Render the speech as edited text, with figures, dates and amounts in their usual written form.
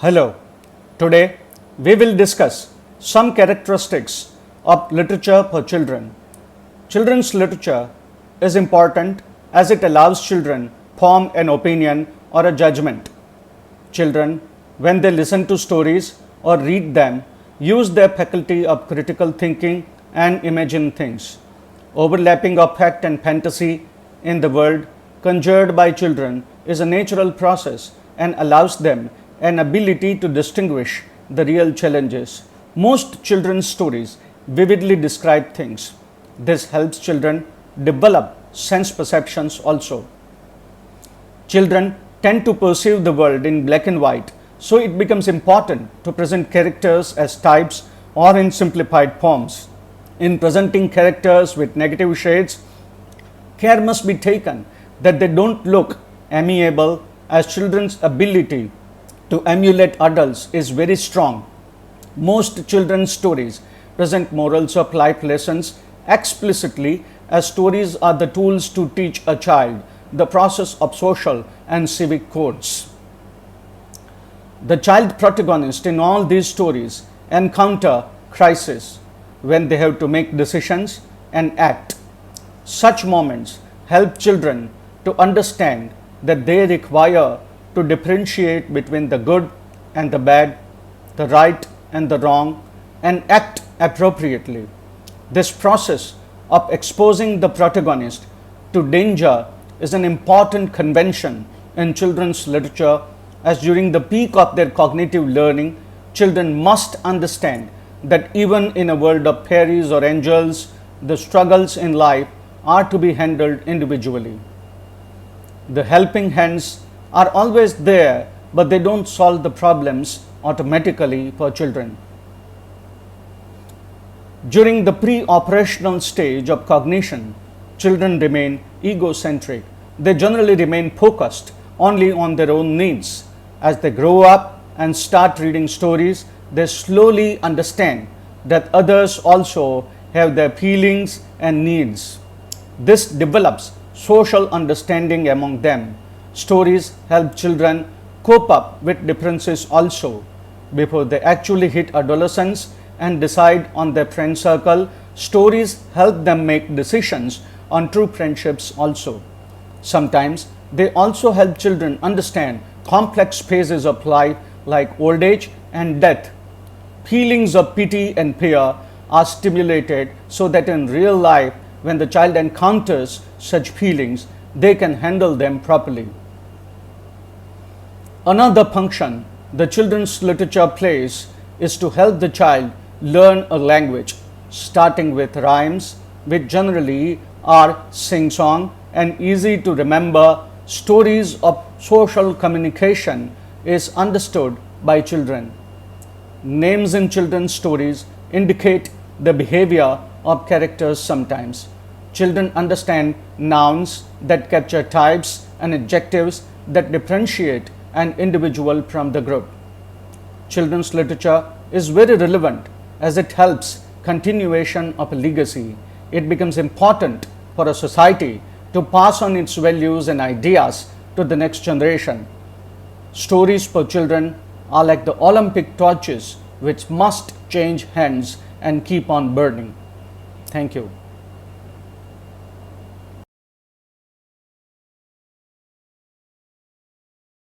Hello, today we will discuss some characteristics of literature for children. Children's literature is important as it allows children form an opinion or a judgment. Children, when they listen to stories or read them, use their faculty of critical thinking and imagine things. Overlapping of fact and fantasy in the world conjured by children is a natural process and allows them an ability to distinguish the real challenges. Most children's stories vividly describe things. This helps children develop sense perceptions also. Children tend to perceive the world in black and white, so it becomes important to present characters as types or in simplified forms. In presenting characters with negative shades, care must be taken that they don't look amiable, as children's ability to emulate adults is very strong. Most children's stories present morals of life lessons explicitly, as stories are the tools to teach a child the process of social and civic codes. The child protagonists in all these stories encounter crises when they have to make decisions and act. Such moments help children to understand that they require to differentiate between the good and the bad, the right and the wrong, and act appropriately. This process of exposing the protagonist to danger is an important convention in children's literature, as during the peak of their cognitive learning, children must understand that even in a world of fairies or angels, the struggles in life are to be handled individually. The helping hands are always there, but they don't solve the problems automatically for children. During the pre-operational stage of cognition, children remain egocentric. They generally remain focused only on their own needs. As they grow up and start reading stories, they slowly understand that others also have their feelings and needs. This develops social understanding among them. Stories help children cope up with differences also. Before they actually hit adolescence and decide on their friend circle, stories help them make decisions on true friendships also. Sometimes they also help children understand complex phases of life like old age and death. Feelings of pity and fear are stimulated so that in real life, when the child encounters such feelings, they can handle them properly. Another function the children's literature plays is to help the child learn a language, starting with rhymes, which generally are sing-song and easy to remember. Stories of social communication is understood by children. Names in children's stories indicate the behavior of characters sometimes. Children understand nouns that capture types and adjectives that differentiate an individual from the group. Children's literature is very relevant as it helps continuation of a legacy. It becomes important for a society to pass on its values and ideas to the next generation. Stories for children are like the Olympic torches which must change hands and keep on burning. Thank you.